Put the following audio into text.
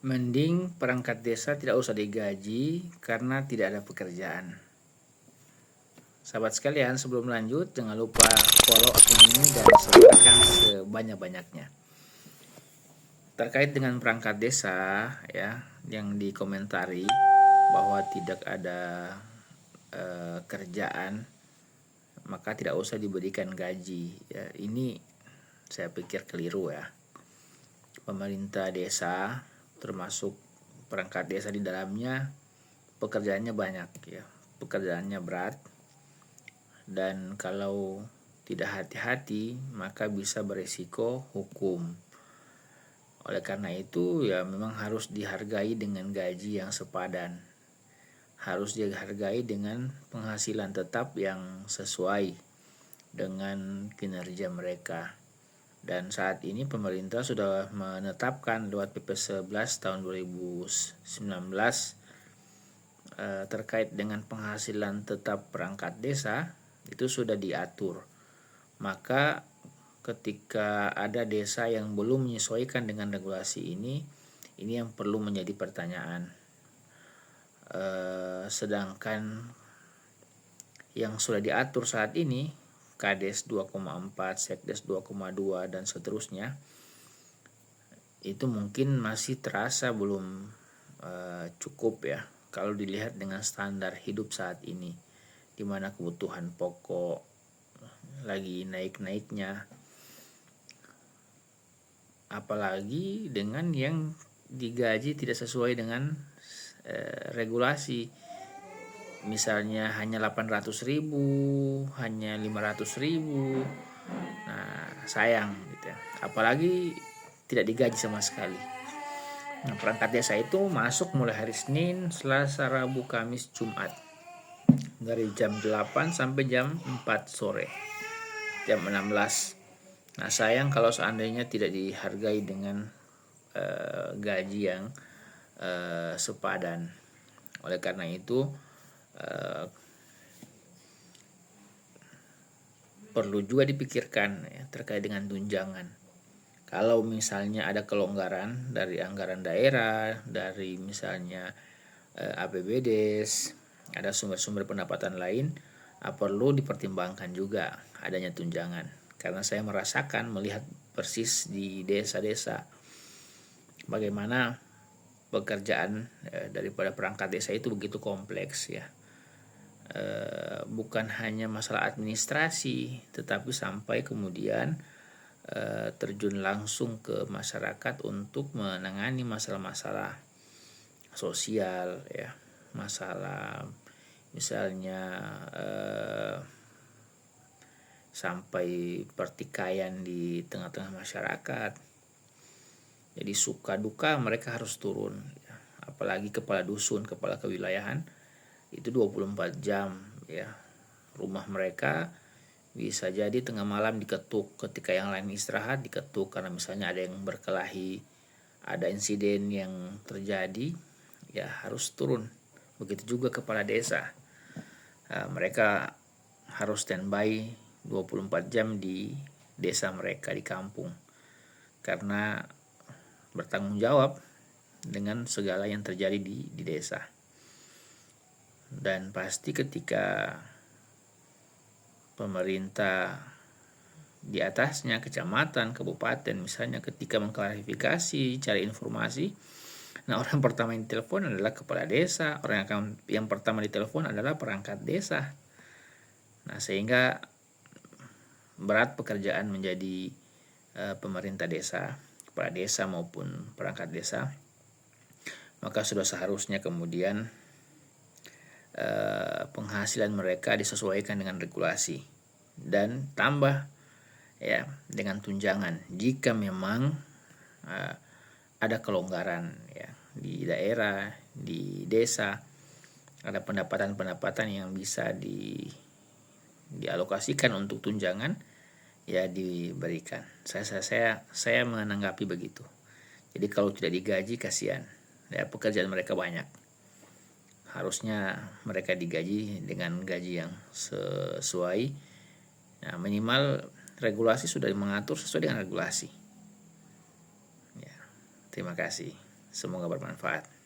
Mending perangkat desa tidak usah digaji karena tidak ada pekerjaan. Sahabat sekalian, sebelum lanjut jangan lupa follow akun ini dan sebarkan sebanyak-banyaknya. Terkait dengan perangkat desa ya, yang dikomentari bahwa tidak ada kerjaan, maka tidak usah diberikan gaji. Ya, ini saya pikir keliru ya. Pemerintah desa termasuk perangkat desa di dalamnya pekerjaannya banyak ya, pekerjaannya berat, dan kalau tidak hati-hati maka bisa beresiko hukum. Oleh karena itu ya memang harus dihargai dengan gaji yang sepadan, harus dihargai dengan penghasilan tetap yang sesuai dengan kinerja mereka. Dan saat ini pemerintah sudah menetapkan lewat PP 11 tahun 2019 terkait dengan penghasilan tetap perangkat desa, itu sudah diatur. Maka ketika ada desa yang belum menyesuaikan dengan regulasi ini yang perlu menjadi pertanyaan. Sedangkan yang sudah diatur saat ini Kades 2,4, Sekdes 2,2 dan seterusnya, itu mungkin masih terasa belum cukup ya kalau dilihat dengan standar hidup saat ini, di mana kebutuhan pokok lagi naik-naiknya, apalagi dengan yang digaji tidak sesuai dengan regulasi. Misalnya hanya 800.000, hanya 500.000. Nah, sayang gitu ya. Apalagi tidak digaji sama sekali. Nah, perangkat desa itu masuk mulai hari Senin, Selasa, Rabu, Kamis, Jumat. Dari jam 8 sampai jam 4 sore. Jam 16. Nah, sayang kalau seandainya tidak dihargai dengan gaji yang sepadan. Oleh karena itu perlu juga dipikirkan ya, terkait dengan tunjangan. Kalau misalnya ada kelonggaran dari anggaran daerah, dari misalnya APBDes, ada sumber-sumber pendapatan lain, perlu dipertimbangkan juga adanya tunjangan. Karena saya merasakan, melihat persis di desa-desa bagaimana pekerjaan daripada perangkat desa itu begitu kompleks ya. Bukan hanya masalah administrasi, tetapi sampai kemudian terjun langsung ke masyarakat untuk menangani masalah-masalah sosial ya, masalah misalnya sampai pertikaian di tengah-tengah masyarakat. Jadi suka duka mereka harus turun ya. Apalagi kepala dusun, kepala kewilayahan itu 24 jam ya. Rumah mereka bisa jadi tengah malam diketuk, ketika yang lain istirahat diketuk karena misalnya ada yang berkelahi, ada insiden yang terjadi, ya harus turun. Begitu juga kepala desa, mereka harus standby 24 jam di desa mereka, di kampung, karena bertanggung jawab dengan segala yang terjadi di desa. Dan pasti ketika pemerintah di atasnya, kecamatan, kabupaten misalnya, ketika mengklarifikasi, cari informasi, nah orang pertama yang ditelepon adalah kepala desa, orang yang pertama ditelepon adalah perangkat desa. Nah, sehingga berat pekerjaan menjadi pemerintah desa, kepala desa maupun perangkat desa. Maka sudah seharusnya kemudian penghasilan mereka disesuaikan dengan regulasi dan tambah ya dengan tunjangan jika memang ada kelonggaran ya di daerah, di desa, ada pendapatan-pendapatan yang bisa dialokasikan untuk tunjangan, ya diberikan. Saya menanggapi begitu. Jadi kalau tidak digaji kasihan, ya pekerjaan mereka banyak. Harusnya mereka digaji dengan gaji yang sesuai. Nah, minimal regulasi sudah mengatur sesuai dengan regulasi. Ya, terima kasih. Semoga bermanfaat.